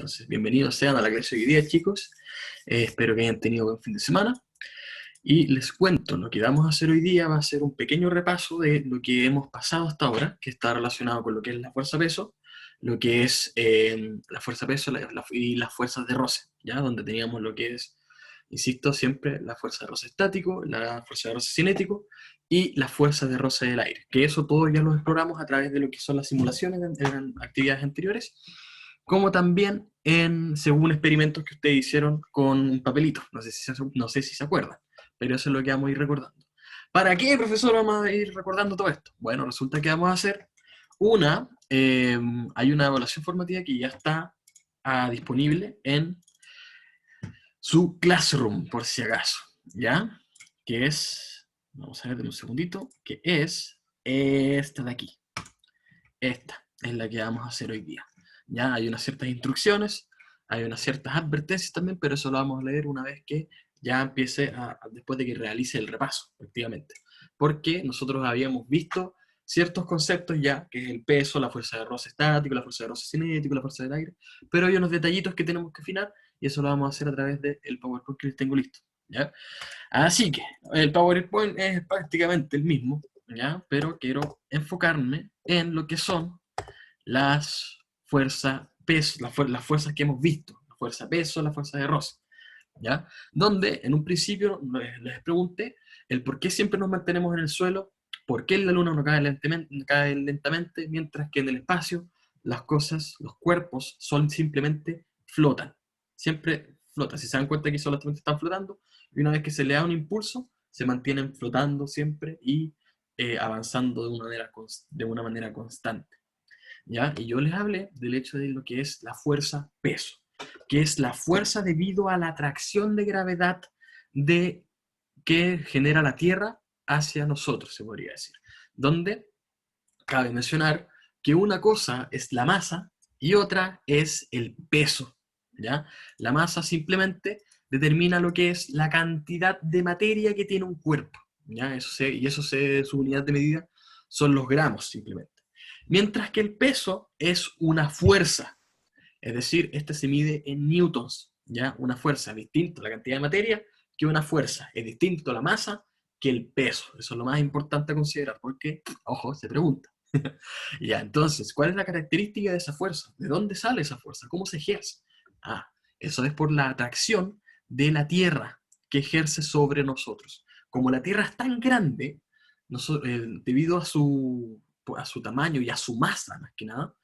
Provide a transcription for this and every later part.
Entonces, bienvenidos sean a la clase de hoy día, chicos. Espero que hayan tenido buen fin de semana. Y les cuento, lo que vamos a hacer hoy día va a ser un pequeño repaso de lo que hemos pasado hasta ahora, que está relacionado con lo que es la fuerza peso, lo que es la fuerza peso y las fuerzas de roce, ¿ya? Donde teníamos lo que es, insisto, siempre la fuerza de roce estático, la fuerza de roce cinético y la fuerza de roce del aire, que eso todo ya lo exploramos a través de lo que son las simulaciones en actividades anteriores, como también según experimentos que ustedes hicieron con un papelito, no sé si se acuerdan, pero eso es lo que vamos a ir recordando. ¿Para qué, profesor, vamos a ir recordando todo esto? Bueno, resulta que vamos a hacer hay una evaluación formativa que ya está disponible en su Classroom, por si acaso, ¿ya? Que es, vamos a ver, un segundito, que es esta de aquí. Esta es la que vamos a hacer hoy día. Ya hay unas ciertas instrucciones, hay unas ciertas advertencias también, pero eso lo vamos a leer una vez que ya empiece después de que realice el repaso, efectivamente. Porque nosotros habíamos visto ciertos conceptos ya, que es el peso, la fuerza de roce estático, la fuerza de roce cinético, la fuerza del aire, pero hay unos detallitos que tenemos que afinar y eso lo vamos a hacer a través del PowerPoint que les tengo listo, ¿ya? Así que el PowerPoint es prácticamente el mismo, ¿ya? Pero quiero enfocarme en lo que son las fuerzas peso, las fuerzas que hemos visto, la fuerza peso, la fuerza de roce, ¿ya? Donde en un principio les pregunté el por qué siempre nos mantenemos en el suelo, por qué en la luna uno cae lentamente, mientras que en el espacio las cosas, los cuerpos, simplemente flotan. Siempre flotan. Si se dan cuenta que solamente están flotando, y una vez que se le da un impulso, se mantienen flotando siempre y avanzando de una manera constante. ¿Ya? Y yo les hablé del hecho de lo que es la fuerza peso, que es la fuerza debido a la atracción de gravedad que genera la Tierra hacia nosotros, se podría decir. Donde cabe mencionar que una cosa es la masa y otra es el peso, ¿ya? La masa simplemente determina lo que es la cantidad de materia que tiene un cuerpo, ¿ya? Su unidad de medida son los gramos, simplemente. Mientras que el peso es una fuerza, es decir, este se mide en newtons, ¿ya? Una fuerza es distinto a la cantidad de materia que una fuerza, es distinto a la masa que el peso. Eso es lo más importante a considerar, porque, ojo, se pregunta. Ya, entonces, ¿cuál es la característica de esa fuerza? ¿De dónde sale esa fuerza? ¿Cómo se ejerce? Ah, eso es por la atracción de la Tierra que ejerce sobre nosotros. Como la Tierra es tan grande, debido a su tamaño y a su masa, más que nada,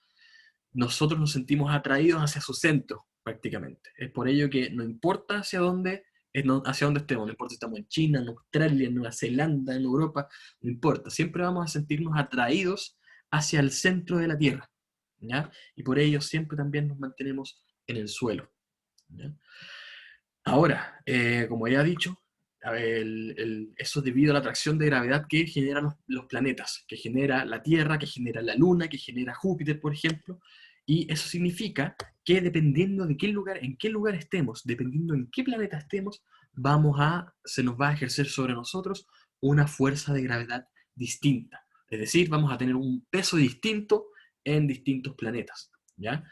nosotros nos sentimos atraídos hacia su centro, prácticamente. Es por ello que no importa hacia dónde estemos, no importa si estamos en China, en Australia, en Nueva Zelanda, en Europa, no importa, siempre vamos a sentirnos atraídos hacia el centro de la Tierra, ¿ya? Y por ello siempre también nos mantenemos en el suelo, ¿ya? Ahora, como ya he dicho, eso es debido a la atracción de gravedad que generan los planetas, que genera la Tierra, que genera la Luna, que genera Júpiter, por ejemplo, y eso significa que dependiendo de en qué lugar estemos, dependiendo en qué planeta estemos, se nos va a ejercer sobre nosotros una fuerza de gravedad distinta. Es decir, vamos a tener un peso distinto en distintos planetas, ¿ya?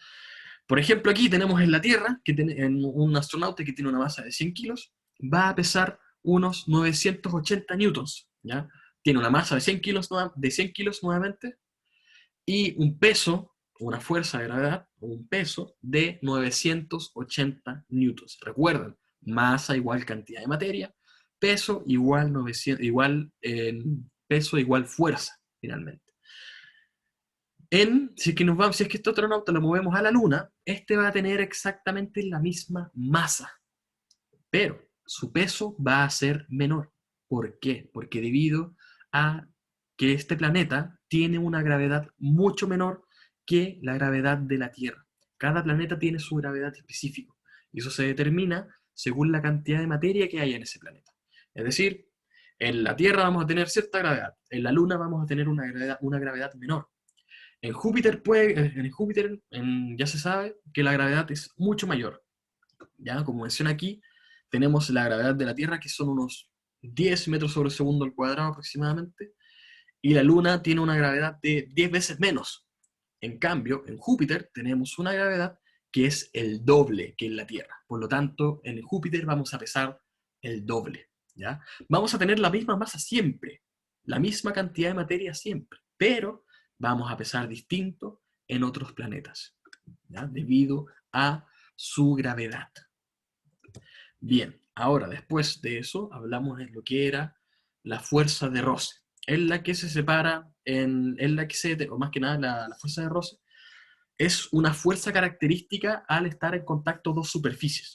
Por ejemplo, aquí tenemos en la Tierra, en un astronauta que tiene una masa de 100 kilos, va a pesar unos 980 newtons, ¿ya? Tiene una masa de 100 kilos, de 100 kilos nuevamente, y un peso, una fuerza de gravedad, un peso de 980 newtons. Recuerden, masa igual cantidad de materia, peso igual, peso igual fuerza, finalmente. Si es que este astronauta lo movemos a la Luna, este va a tener exactamente la misma masa, pero su peso va a ser menor. ¿Por qué? Porque debido a que este planeta tiene una gravedad mucho menor que la gravedad de la Tierra. Cada planeta tiene su gravedad específica, y eso se determina según la cantidad de materia que hay en ese planeta. Es decir, en la Tierra vamos a tener cierta gravedad, en la Luna vamos a tener una gravedad menor. En Júpiter ya se sabe que la gravedad es mucho mayor. ¿Ya? Como menciona aquí, tenemos la gravedad de la Tierra, que son unos 10 metros sobre segundo al cuadrado aproximadamente, y la Luna tiene una gravedad de 10 veces menos. En cambio, en Júpiter tenemos una gravedad que es el doble que en la Tierra. Por lo tanto, en Júpiter vamos a pesar el doble, ¿ya? Vamos a tener la misma masa siempre, la misma cantidad de materia siempre, pero vamos a pesar distinto en otros planetas, ¿ya? Debido a su gravedad. Bien, ahora después de eso hablamos de lo que era la fuerza de roce. En la que se separa, o más que nada la fuerza de roce, es una fuerza característica al estar en contacto dos superficies.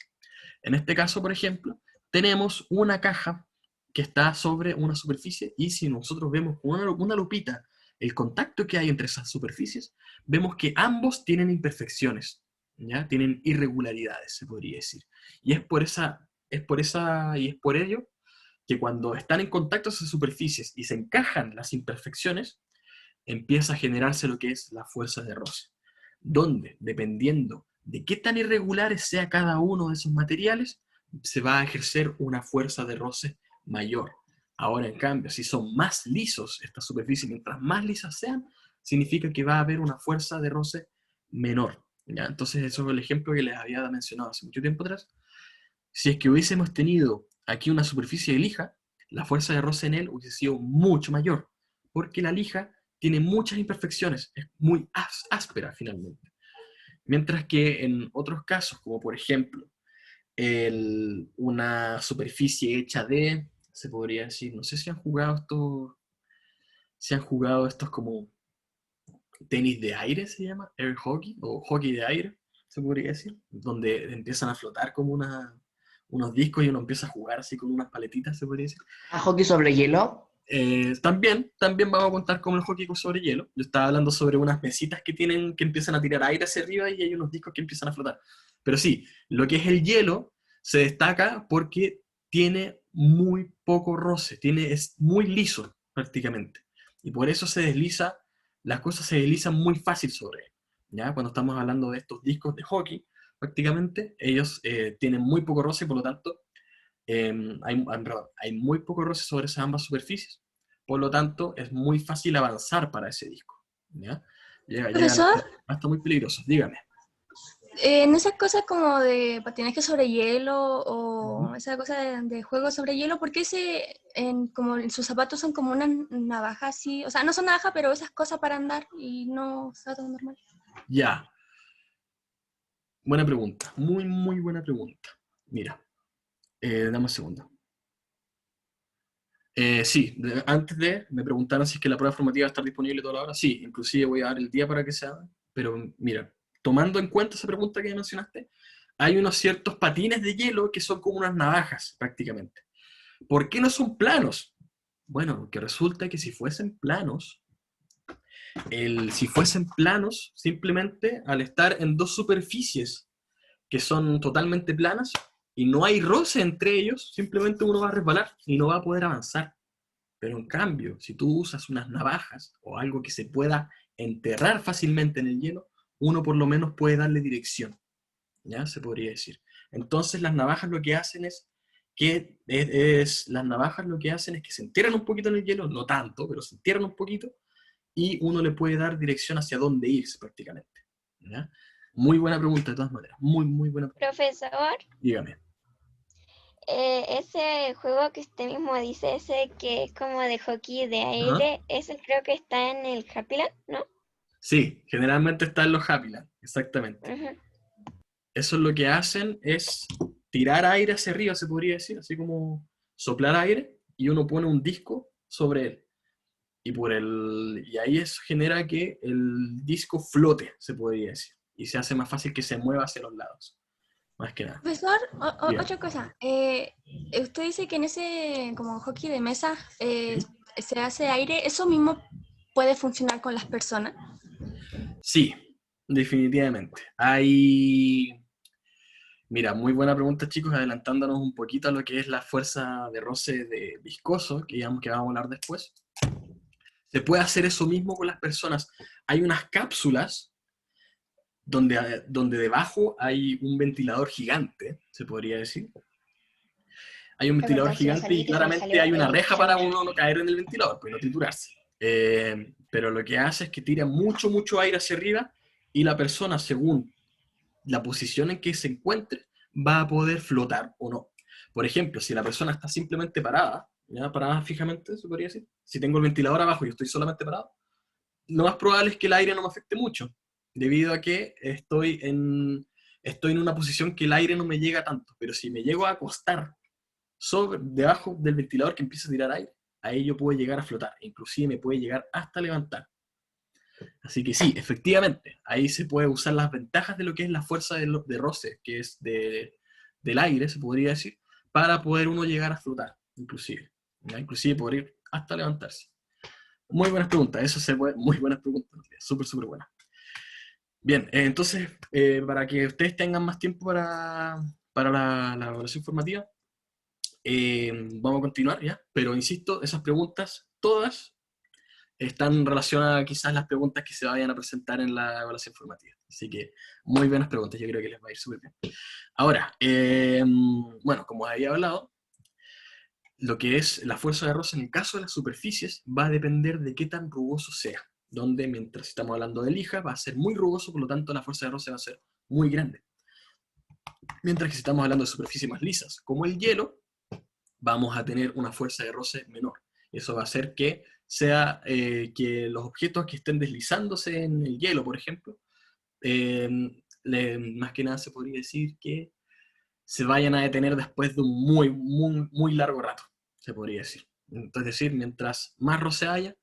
En este caso, por ejemplo, tenemos una caja que está sobre una superficie y si nosotros vemos con una lupita el contacto que hay entre esas superficies, vemos que ambos tienen imperfecciones, ¿ya? Tienen irregularidades, se podría decir. Y es por ello que cuando están en contacto esas superficies y se encajan las imperfecciones, empieza a generarse lo que es la fuerza de roce, donde, dependiendo de qué tan irregulares sea cada uno de esos materiales, se va a ejercer una fuerza de roce mayor. Ahora, en cambio, si son más lisos estas superficies, mientras más lisas sean, significa que va a haber una fuerza de roce menor, ¿ya? Entonces, eso es el ejemplo que les había mencionado hace mucho tiempo atrás. Si es que hubiésemos tenido aquí una superficie de lija, la fuerza de roce en él hubiese sido mucho mayor, porque la lija tiene muchas imperfecciones, es muy áspera finalmente. Mientras que en otros casos, como por ejemplo, una superficie hecha de, se podría decir, no sé si han jugado estos como tenis de aire, se llama, air hockey, o hockey de aire, se podría decir, donde empiezan a flotar como unos discos y uno empieza a jugar así con unas paletitas, se podría decir. ¿Ah, hockey sobre hielo? También vamos a contar como el hockey sobre hielo. Yo estaba hablando sobre unas mesitas que empiezan a tirar aire hacia arriba y hay unos discos que empiezan a flotar. Pero sí, lo que es el hielo se destaca porque tiene muy poco roce, es muy liso prácticamente. Y por eso las cosas se deslizan muy fácil sobre él. ¿Ya? Cuando estamos hablando de estos discos de hockey, prácticamente ellos tienen muy poco roce y por lo tanto hay muy poco roce sobre esas ambas superficies. Por lo tanto, es muy fácil avanzar para ese disco, ¿ya? Llegan Profesor, hasta muy peligrosos. Dígame. en esas cosas como de patinaje sobre hielo Ujú. o esa cosa de juego sobre hielo, ¿por qué como sus zapatos son como una navaja así? O sea, no son navaja, pero esas cosas para andar y no zapatos normal. Ya, buena pregunta. Muy, muy buena pregunta. Mira, dame un segundo. Sí, me preguntaron si es que la prueba formativa va a estar disponible toda la hora. Sí, inclusive voy a dar el día para que se haga. Pero mira, tomando en cuenta esa pregunta que mencionaste, hay unos ciertos patines de hielo que son como unas navajas, prácticamente. ¿Por qué no son planos? Bueno, que resulta que si fuesen planos, simplemente al estar en dos superficies que son totalmente planas y no hay roce entre ellos, simplemente uno va a resbalar y no va a poder avanzar. Pero en cambio, si tú usas unas navajas o algo que se pueda enterrar fácilmente en el hielo, uno por lo menos puede darle dirección, ¿ya? Se podría decir. Entonces las navajas lo que hacen las navajas lo que hacen es que se entierran un poquito en el hielo, no tanto, pero se entierran un poquito y uno le puede dar dirección hacia dónde irse prácticamente, ¿ya? Muy buena pregunta de todas maneras, muy, muy buena pregunta. Profesor, Dígame. ese juego que usted mismo dice, ese que es como de hockey de Ajá. aire, ese creo que está en el Happyland, ¿no? Sí, generalmente está en los Happyland, exactamente. Ujú. Eso es lo que hacen, es tirar aire hacia arriba, se podría decir, así como soplar aire, y uno pone un disco sobre él. Y ahí eso genera que el disco flote, se podría decir. Y se hace más fácil que se mueva hacia los lados. Más que nada. Profesor, Dígame. otra cosa. Usted dice que en ese como hockey de mesa ¿Sí? se hace aire. ¿Eso mismo puede funcionar con las personas? Sí, definitivamente. Mira, muy buena pregunta, chicos, adelantándonos un poquito a lo que es la fuerza de roce de viscoso, que digamos que vamos a hablar después. Se puede hacer eso mismo con las personas. Hay unas cápsulas donde debajo hay un ventilador gigante, se podría decir. Hay un Es ventilador verdad, si me gigante y salí, que se me claramente salió hay una el reja para celular. uno no caer en el ventilador, pues no triturarse. Pero lo que hace es que tira mucho, mucho aire hacia arriba y la persona, según la posición en que se encuentre, va a poder flotar o no. Por ejemplo, si la persona está simplemente parada, ¿ya? Parada fijamente, se podría decir. Si tengo el ventilador abajo y estoy solamente parado, lo más probable es que el aire no me afecte mucho, debido a que estoy en una posición que el aire no me llega tanto. Pero si me llego a acostar debajo del ventilador que empieza a tirar aire, ahí yo puedo llegar a flotar, inclusive me puede llegar hasta levantar. Así que sí, efectivamente, ahí se puede usar las ventajas de lo que es la fuerza de roce, que es del aire, se podría decir, para poder uno llegar a flotar, inclusive. ¿Ya? Inclusive poder ir hasta levantarse. Muy buenas preguntas, eso se puede, muy buenas preguntas, súper, súper buenas. Bien, entonces, para que ustedes tengan más tiempo para la evaluación formativa, vamos a continuar, ¿ya? Pero insisto, esas preguntas, todas, están relacionadas quizás a las preguntas que se vayan a presentar en la evaluación formativa. Así que, muy buenas preguntas, yo creo que les va a ir súper bien. Ahora, bueno, como había hablado, lo que es la fuerza de roce en el caso de las superficies va a depender de qué tan rugoso sea. Donde, mientras estamos hablando de lija, va a ser muy rugoso, por lo tanto la fuerza de roce va a ser muy grande. Mientras que si estamos hablando de superficies más lisas, como el hielo, vamos a tener una fuerza de roce menor. Eso va a hacer que que los objetos que estén deslizándose en el hielo, por ejemplo, más que nada se podría decir que se vayan a detener después de un muy, muy, muy largo rato, se podría decir. Entonces, es decir, mientras más roce haya,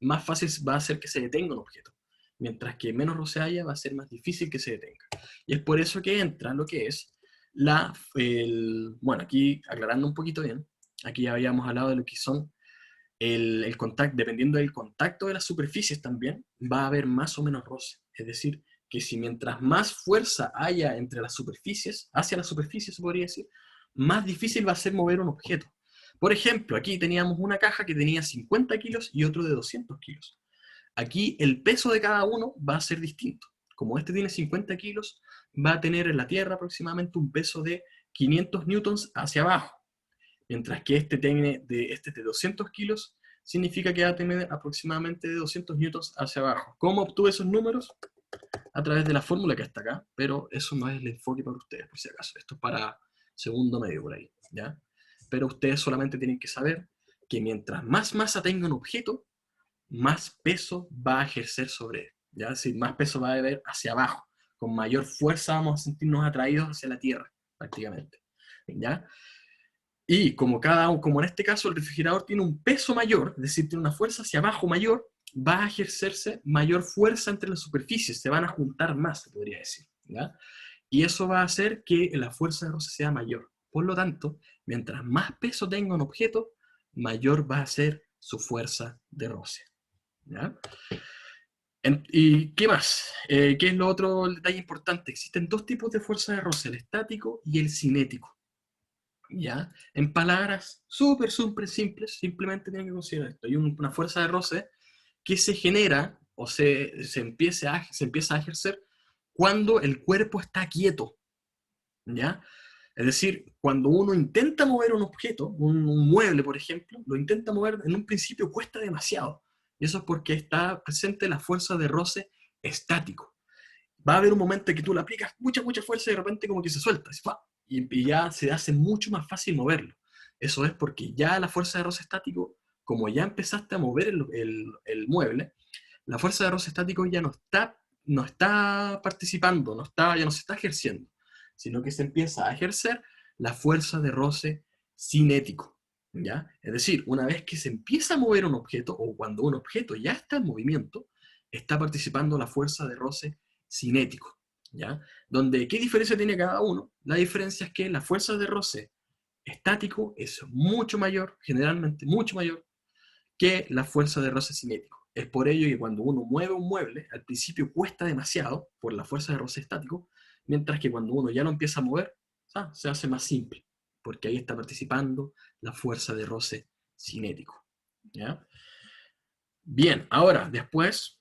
más fácil va a ser que se detenga un objeto. Mientras que menos roce haya, va a ser más difícil que se detenga. Y es por eso que entra lo que es bueno, aquí aclarando un poquito bien, aquí ya habíamos hablado de lo que son el contacto, dependiendo del contacto de las superficies también, va a haber más o menos roce. Es decir, que si mientras más fuerza haya entre las superficies, hacia las superficies se podría decir, más difícil va a ser mover un objeto. Por ejemplo, aquí teníamos una caja que tenía 50 kilos y otro de 200 kilos. Aquí el peso de cada uno va a ser distinto. Como este tiene 50 kilos, va a tener en la Tierra aproximadamente un peso de 500 newtons hacia abajo. Mientras que este de 200 kilos, significa que va a tener aproximadamente de 200 newtons hacia abajo. ¿Cómo obtuve esos números? A través de la fórmula que está acá, pero eso no es el enfoque para ustedes, por si acaso. Esto es para segundo medio por ahí, ¿ya? Pero ustedes solamente tienen que saber que mientras más masa tenga un objeto, más peso va a ejercer sobre él, ¿ya? Es decir, más peso va a haber hacia abajo. Con mayor fuerza vamos a sentirnos atraídos hacia la Tierra, prácticamente, ¿ya? Y como en este caso el refrigerador tiene un peso mayor, es decir, tiene una fuerza hacia abajo mayor, va a ejercerse mayor fuerza entre las superficies, se van a juntar más, se podría decir, ¿ya? Y eso va a hacer que la fuerza de roce sea mayor. Por lo tanto, mientras más peso tenga un objeto, mayor va a ser su fuerza de roce, ¿ya? ¿Y qué más? ¿Qué es lo otro detalle importante? Existen dos tipos de fuerza de roce, el estático y el cinético. ¿Ya? En palabras súper, súper simples, simplemente tienen que considerar esto. Hay una fuerza de roce que se genera o se empieza a ejercer cuando el cuerpo está quieto, ¿ya? Es decir, cuando uno intenta mover un objeto, un mueble, por ejemplo, lo intenta mover, en un principio cuesta demasiado. Y eso es porque está presente la fuerza de roce estático. Va a haber un momento en que tú le aplicas mucha, mucha fuerza y de repente como que se suelta, y ya se hace mucho más fácil moverlo. Eso es porque ya la fuerza de roce estático, como ya empezaste a mover el mueble, la fuerza de roce estático ya no está participando, ya no se está ejerciendo, sino que se empieza a ejercer la fuerza de roce cinético, ¿ya? Es decir, una vez que se empieza a mover un objeto, o cuando un objeto ya está en movimiento, está participando la fuerza de roce cinético, ¿ya? Donde, ¿qué diferencia tiene cada uno? La diferencia es que la fuerza de roce estático es mucho mayor, generalmente mucho mayor, que la fuerza de roce cinético. Es por ello que cuando uno mueve un mueble, al principio cuesta demasiado por la fuerza de roce estático, mientras que cuando uno ya lo empieza a mover, se hace más simple, porque ahí está participando la fuerza de roce cinético, ¿ya? Bien, ahora, después,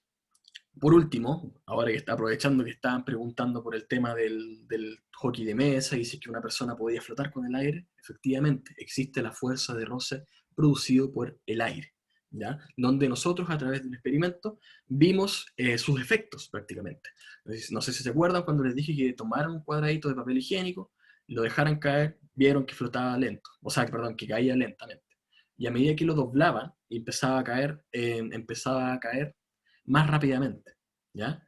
por último, ahora que está aprovechando que estaban preguntando por el tema del hockey de mesa y si es que una persona podía flotar con el aire, efectivamente, existe la fuerza de roce producido por el aire. ¿ya? Donde nosotros, a través de un experimento, vimos sus efectos prácticamente. No sé si se acuerdan cuando les dije que tomaran un cuadradito de papel higiénico, lo dejaran caer, vieron que flotaba lento, o sea, perdón, que caía lentamente. Y a medida que lo doblaban, empezaba a caer más rápidamente, ¿ya?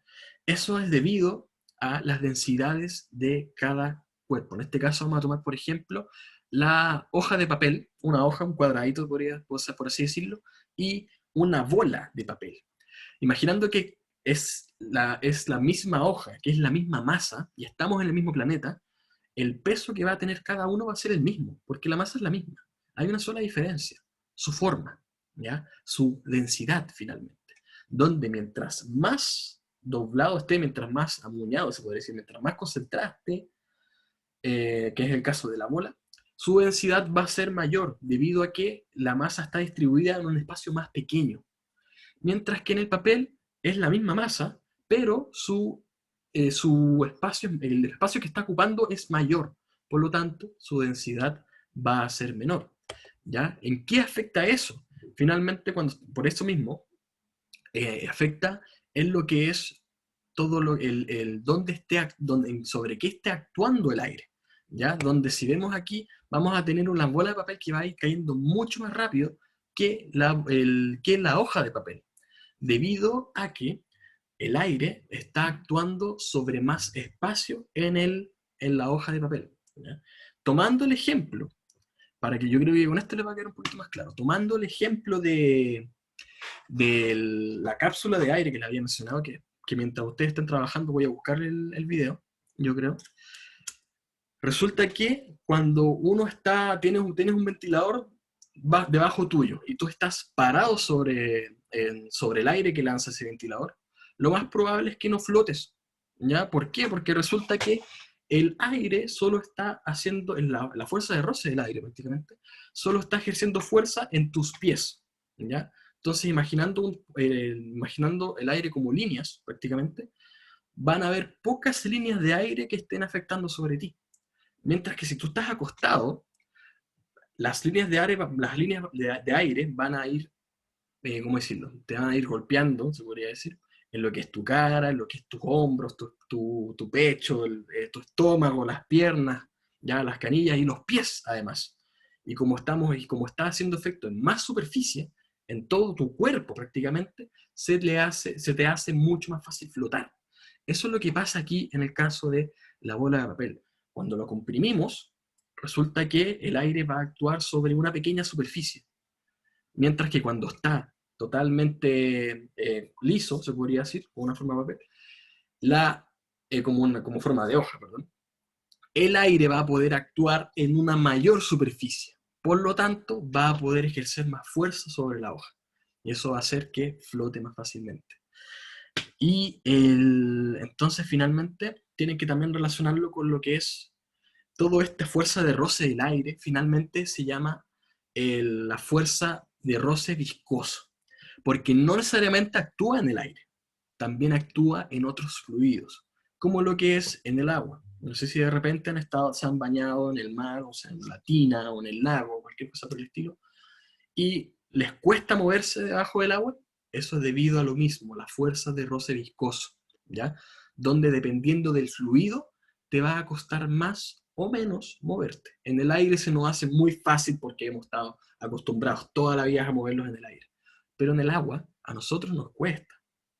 Eso es debido a las densidades de cada cuerpo. En este caso vamos a tomar, por ejemplo, la hoja de papel, una hoja, un cuadradito, por así decirlo, y una bola de papel. Imaginando que es la misma hoja, que es la misma masa, y estamos en el mismo planeta, el peso que va a tener cada uno va a ser el mismo, porque la masa es la misma. Hay una sola diferencia, su forma, ¿ya? Su densidad finalmente. Donde mientras más doblado esté, mientras más amuñado se podría decir, mientras más concentrado esté, que es el caso de la bola, su densidad va a ser mayor debido a que la masa está distribuida en un espacio más pequeño. Mientras que en el papel es la misma masa, pero su espacio, el espacio que está ocupando es mayor. Por lo tanto, su densidad va a ser menor. ¿Ya? ¿En qué afecta eso? Finalmente, por eso mismo, afecta en lo que es todo sobre qué esté actuando el aire. ¿Ya? Donde si vemos aquí, vamos a tener una bola de papel que va a ir cayendo mucho más rápido que la hoja de papel, debido a que el aire está actuando sobre más espacio en la hoja de papel. ¿Ya? Tomando el ejemplo, para que yo creo que con esto les va a quedar un poquito más claro, tomando el ejemplo de la cápsula de aire que les había mencionado, que mientras ustedes estén trabajando voy a buscar el video, yo creo. Resulta que cuando tienes un ventilador debajo tuyo y tú estás parado sobre el aire que lanza ese ventilador, lo más probable es que no flotes. ¿Ya? ¿Por qué? Porque resulta que el aire solo está haciendo, la fuerza de roce del aire prácticamente, solo está ejerciendo fuerza en tus pies. ¿Ya? Entonces, imaginando el aire como líneas prácticamente, van a haber pocas líneas de aire que estén afectando sobre ti. Mientras que si tú estás acostado, las líneas de aire van a ir, ¿cómo decirlo? Te van a ir golpeando, se podría decir, en lo que es tu cara, en lo que es tus hombros, tu pecho, tu estómago, las piernas, ya las canillas y los pies además. Y como está haciendo efecto en más superficie, en todo tu cuerpo prácticamente, se te hace mucho más fácil flotar. Eso es lo que pasa aquí en el caso de la bola de papel. Cuando lo comprimimos, resulta que el aire va a actuar sobre una pequeña superficie. Mientras que cuando está totalmente liso, se podría decir, con una forma de papel, como forma de hoja, perdón, el aire va a poder actuar en una mayor superficie. Por lo tanto, va a poder ejercer más fuerza sobre la hoja. Y eso va a hacer que flote más fácilmente. Y entonces, finalmente, tienen que también relacionarlo con lo que es toda esta fuerza de roce del aire. Finalmente se llama la fuerza de roce viscoso, porque no necesariamente actúa en el aire, también actúa en otros fluidos, como lo que es en el agua. No sé si de repente se han bañado en el mar, o sea, en la tina, o en el lago, o cualquier cosa por el estilo, y les cuesta moverse debajo del agua. Eso es debido a lo mismo, la fuerza de roce viscoso, ¿ya? Donde dependiendo del fluido, te va a costar más o menos moverte. En el aire se nos hace muy fácil porque hemos estado acostumbrados toda la vida a movernos en el aire. Pero en el agua, a nosotros nos cuesta,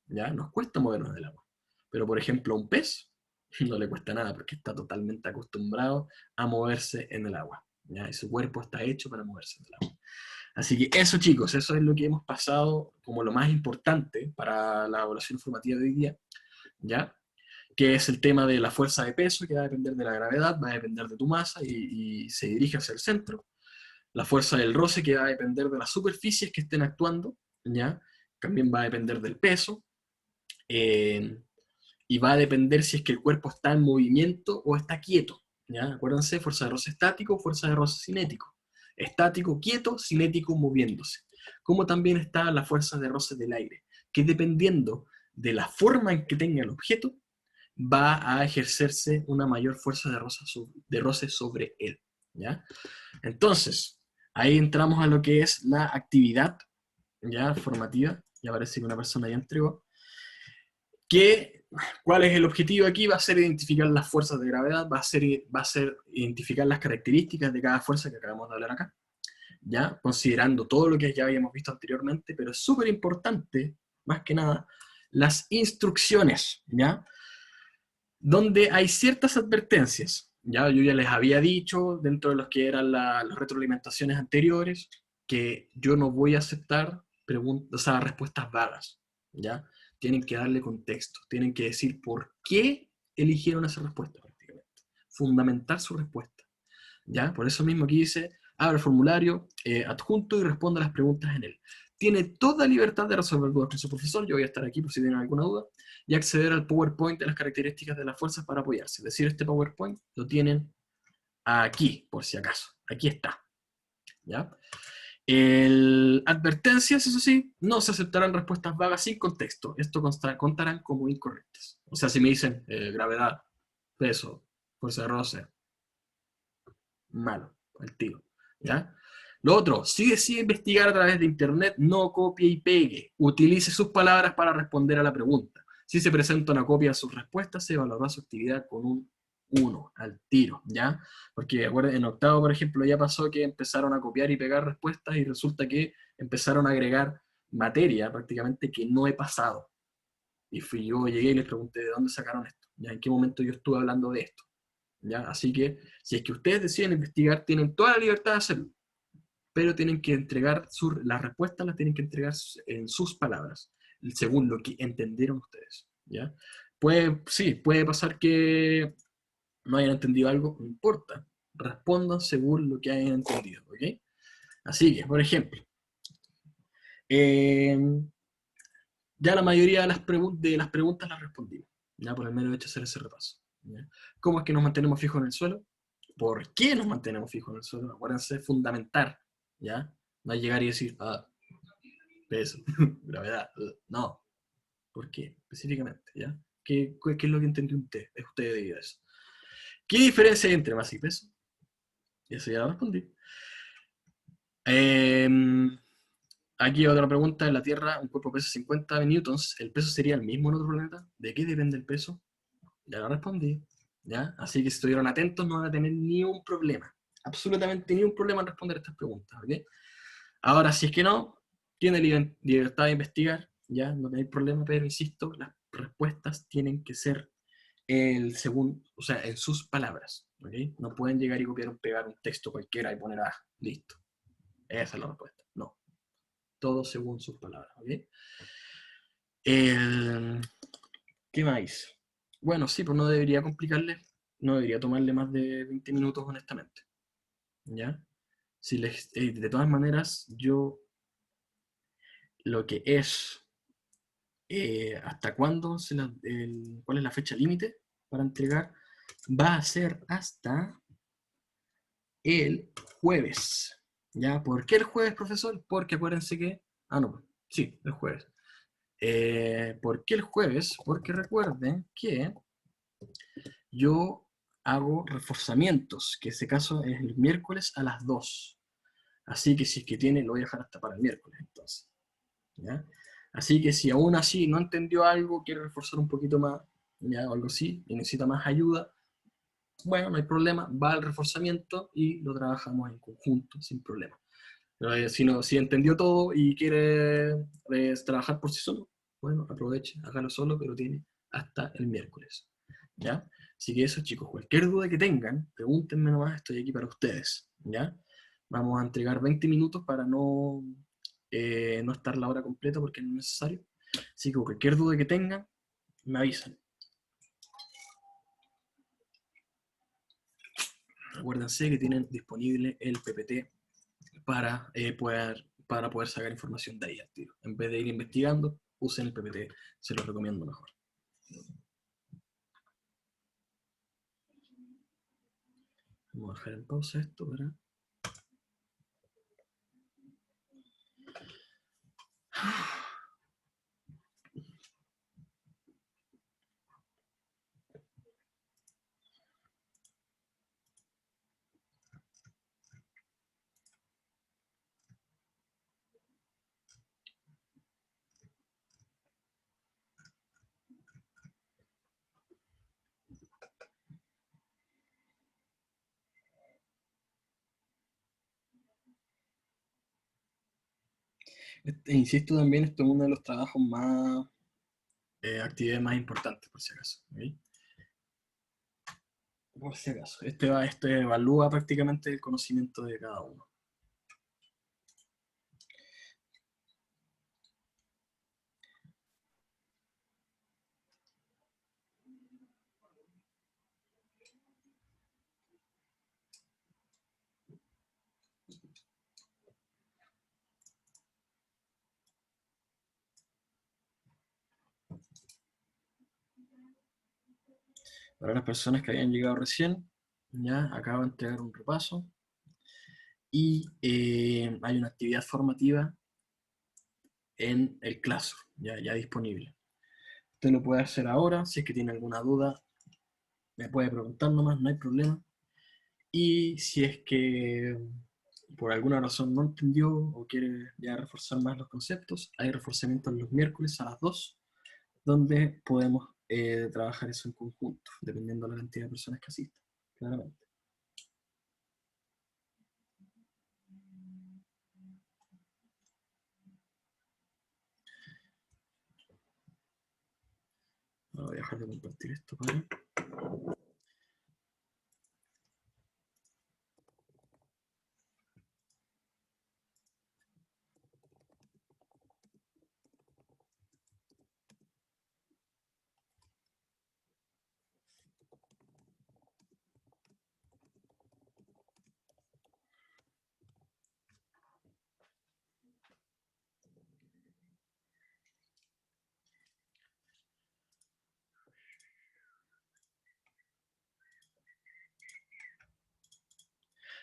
¿ya? Nos cuesta movernos en el agua. Pero, por ejemplo, a un pez no le cuesta nada porque está totalmente acostumbrado a moverse en el agua, ¿ya? Y su cuerpo está hecho para moverse en el agua. Así que eso, chicos, eso es lo que hemos pasado como lo más importante para la evaluación formativa de hoy día, ¿ya? Que es el tema de la fuerza de peso, que va a depender de la gravedad, va a depender de tu masa y se dirige hacia el centro. La fuerza del roce, que va a depender de las superficies que estén actuando, ¿ya? También va a depender del peso. Y va a depender si es que el cuerpo está en movimiento o está quieto, ¿ya? Acuérdense, fuerza de roce estático, fuerza de roce cinético. Estático, quieto, cinético, moviéndose. Como también está la fuerza de roce del aire, que dependiendo de la forma en que tenga el objeto, va a ejercerse una mayor fuerza de roce sobre él, ¿ya? Entonces, ahí entramos a lo que es la actividad ya, formativa, y aparece que una persona ya entregó, ¿cuál es el objetivo aquí? Va a ser identificar las fuerzas de gravedad, va a ser identificar las características de cada fuerza que acabamos de hablar acá, ¿ya? Considerando todo lo que ya habíamos visto anteriormente, pero es súper importante, más que nada, las instrucciones, ¿ya? Donde hay ciertas advertencias, ¿ya? Yo ya les había dicho, dentro de los que eran las retroalimentaciones anteriores, que yo no voy a aceptar preguntas, o sea, respuestas vagas, ¿ya? Tienen que darle contexto, tienen que decir por qué eligieron esa respuesta, prácticamente. Fundamentar su respuesta, ¿ya? Por eso mismo aquí dice, abre el formulario adjunto y responda las preguntas en él. Tiene toda libertad de resolver dudas con su profesor, yo voy a estar aquí por si tienen alguna duda, y acceder al PowerPoint de las características de las fuerzas para apoyarse. Es decir, este PowerPoint lo tienen aquí, por si acaso. Aquí está, ¿ya? Advertencias, eso sí, no se aceptarán respuestas vagas sin contexto. Esto contarán como incorrectas. O sea, si me dicen gravedad, peso, fuerza de roce, malo, al tiro, ¿ya? Lo otro, si decide investigar a través de internet, no copie y pegue. Utilice sus palabras para responder a la pregunta. Si se presenta una copia de sus respuestas, se evaluará su actividad con un 1 al tiro, ¿ya? Porque en octavo, por ejemplo, ya pasó que empezaron a copiar y pegar respuestas y resulta que empezaron a agregar materia prácticamente que no he pasado. Y yo llegué y les pregunté de dónde sacaron esto, ¿ya? ¿En qué momento yo estuve hablando de esto? ¿Ya? Así que, si es que ustedes deciden investigar, tienen toda la libertad de hacerlo, pero tienen que entregar las respuestas, las tienen que entregar en sus palabras, según lo que entendieron ustedes, ¿ya? Sí, puede pasar que no hayan entendido algo, no importa, respondan según lo que hayan entendido, ¿ok? Así que, por ejemplo, eh, ya la mayoría de las preguntas las respondimos, ya por el mero hecho de hacer ese repaso, ¿ya? ¿Cómo es que nos mantenemos fijos en el suelo? ¿Por qué nos mantenemos fijos en el suelo? Acuérdense, fundamentar, ¿ya? No es llegar y decir, peso, gravedad, no. ¿Por qué? Específicamente, ¿ya? ¿Qué es lo que entendió usted debido a eso? ¿Qué diferencia hay entre masa y peso? Eso ya lo respondí. Aquí otra pregunta. En la Tierra, un cuerpo pesa 50 newtons. ¿El peso sería el mismo en otro planeta? ¿De qué depende el peso? Ya lo respondí, ¿ya? Así que si estuvieron atentos no van a tener ni un problema. Absolutamente ni un problema en responder estas preguntas, ¿ok? Ahora, si es que no, tiene libertad de investigar, ya, no hay problema, pero insisto, las respuestas tienen que ser o sea, en sus palabras, ¿ok? No pueden llegar y copiar o pegar un texto cualquiera y poner, listo. Esa es la respuesta. No. Todo según sus palabras, ¿ok? ¿Qué más? Bueno, sí, pues no debería complicarle, no debería tomarle más de 20 minutos, honestamente. ¿Ya? De todas maneras, yo lo que es hasta cuándo, cuál es la fecha límite para entregar, va a ser hasta el jueves. ¿Ya? ¿Por qué el jueves, profesor? Porque acuérdense que... no, sí, el jueves. ¿Por qué el jueves? Porque recuerden que yo hago reforzamientos, que en ese caso es el miércoles a las 2. Así que si es que tiene, lo voy a dejar hasta para el miércoles, entonces. ¿Ya? Así que si aún así no entendió algo, quiere reforzar un poquito más, ¿ya? O algo así, y necesita más ayuda, bueno, no hay problema, va al reforzamiento y lo trabajamos en conjunto, sin problema. Pero si entendió todo y quiere trabajar por sí solo, bueno, aproveche, hágalo solo, pero tiene hasta el miércoles. ¿Ya? Así que eso, chicos, cualquier duda que tengan, pregúntenme nomás, estoy aquí para ustedes. ¿Ya? Vamos a entregar 20 minutos para no estar la hora completa porque no es necesario. Así que cualquier duda que tengan, me avisan. Acuérdense que tienen disponible el PPT para poder sacar información de ahí al tiro. En vez de ir investigando, usen el PPT, se los recomiendo mejor. Vamos a dejar en pausa esto para... Insisto también, esto es uno de los trabajos más, actividades más importantes, por si acaso. ¿Ok? Por si acaso. Este evalúa prácticamente el conocimiento de cada uno. Para las personas que habían llegado recién, ya acabo de entregar un repaso y hay una actividad formativa en el Classroom, ya disponible. Usted lo puede hacer ahora, si es que tiene alguna duda, me puede preguntar nomás, no hay problema. Y si es que por alguna razón no entendió o quiere ya reforzar más los conceptos, hay reforzamientos los miércoles a las 2, donde podemos trabajar eso en conjunto, dependiendo de la cantidad de personas que asistan, claramente. Voy a dejar de compartir esto para...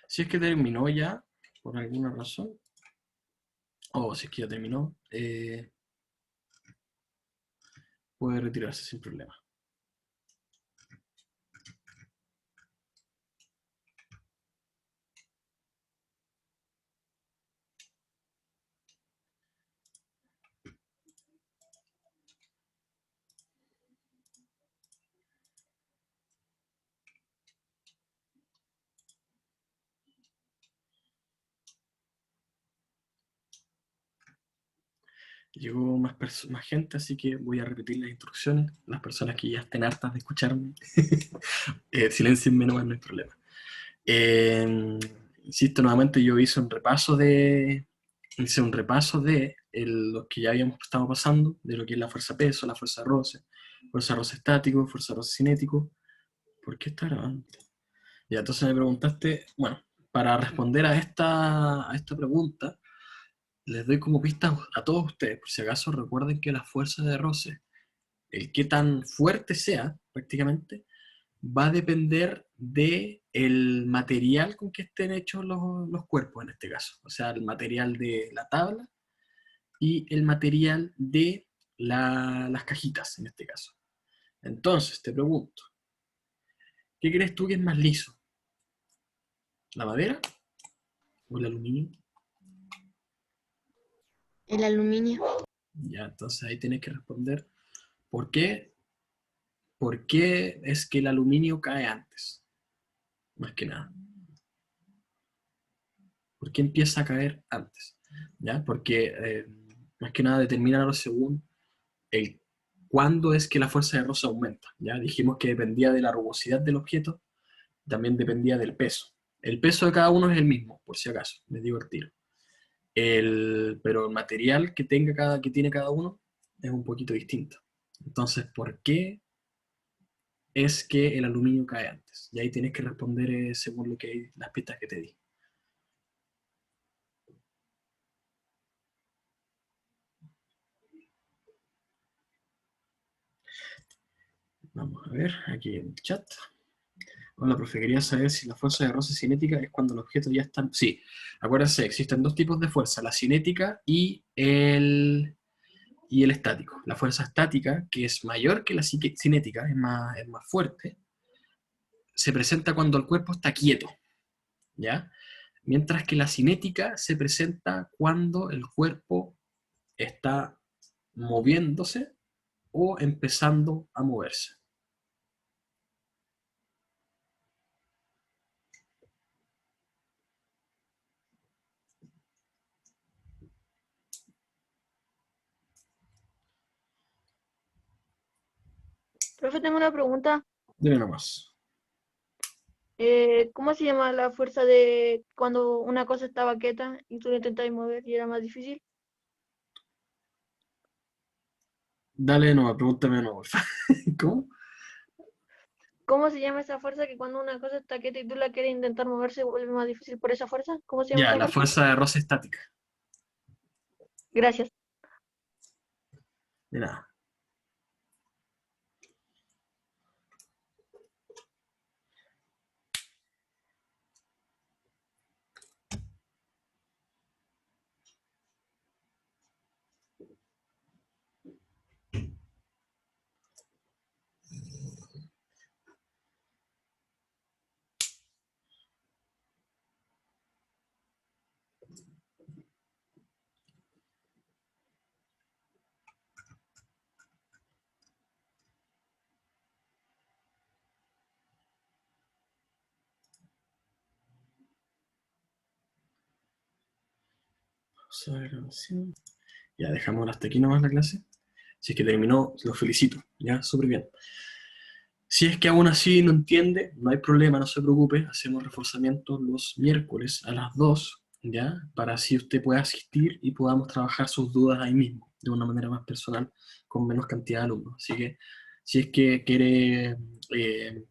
Si es que terminó ya, por alguna razón, o si es que ya terminó, puede retirarse sin problema. Llegó más gente, así que voy a repetir las instrucciones. Las personas que ya estén hartas de escucharme, silencienme nomás, no hay problema. Eh, Insisto nuevamente, yo hice un repaso de lo que ya habíamos estado pasando, de lo que es la fuerza peso, la fuerza roce estático, fuerza roce cinético. ¿Por qué está grabando? Ya, entonces me preguntaste, bueno, para responder a esta pregunta, les doy como pista a todos ustedes, por si acaso recuerden que la fuerza de roce, el qué tan fuerte sea prácticamente, va a depender de el material con que estén hechos los cuerpos en este caso. O sea, el material de la tabla y el material de las cajitas en este caso. Entonces, te pregunto, ¿qué crees tú que es más liso? ¿La madera o el aluminio? El aluminio. Ya, entonces ahí tienes que responder ¿por qué? ¿Por qué es que el aluminio cae antes? Más que nada. ¿Por qué empieza a caer antes? ¿Ya? Porque más que nada determinarlo según el cuándo es que la fuerza de roce aumenta. ¿Ya? Dijimos que dependía de la rugosidad del objeto, también dependía del peso. El peso de cada uno es el mismo, por si acaso, les digo el tiro. Pero el material que tiene cada uno es un poquito distinto. Entonces, ¿por qué es que el aluminio cae antes? Y ahí tienes que responder según las pistas que te di. Vamos a ver, aquí en el chat. Hola, profe, quería saber si la fuerza de roce cinética es cuando los objetos ya están... Sí, acuérdense, existen dos tipos de fuerza, la cinética y el estático. La fuerza estática, que es mayor que la cinética, es más fuerte, se presenta cuando el cuerpo está quieto, ¿ya? Mientras que la cinética se presenta cuando el cuerpo está moviéndose o empezando a moverse. Profe, tengo una pregunta. Dime nomás. ¿Cómo se llama la fuerza de cuando una cosa estaba quieta y tú la intentabas mover y era más difícil? Dale nomás, pregúntame de nuevo, porfa. ¿Cómo? ¿Cómo se llama esa fuerza que cuando una cosa está quieta y tú la quieres intentar mover se vuelve más difícil por esa fuerza? ¿Cómo se llama Ya, esa la fuerza? fuerza de roce estática. Gracias. De nada. Pausa de grabación. Ya, dejamos hasta aquí nomás la clase. Si es que terminó, los felicito. Ya, súper bien. Si es que aún así no entiende, no hay problema, no se preocupe. Hacemos reforzamiento los miércoles a las 2, ¿ya? Para así usted pueda asistir y podamos trabajar sus dudas ahí mismo, de una manera más personal, con menos cantidad de alumnos. Así que, si es que quiere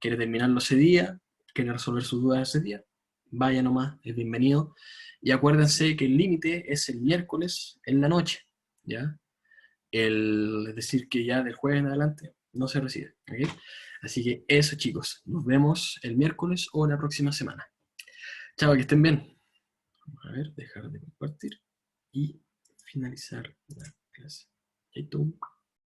terminarlo ese día, quiere resolver sus dudas ese día, vaya nomás, es bienvenido. Y acuérdense que el límite es el miércoles en la noche, ¿ya? Es decir, que ya del jueves en adelante no se recibe, ¿ok? Así que eso, chicos, nos vemos el miércoles o la próxima semana. Chao, que estén bien. A ver, dejar de compartir y finalizar la clase. Chaito.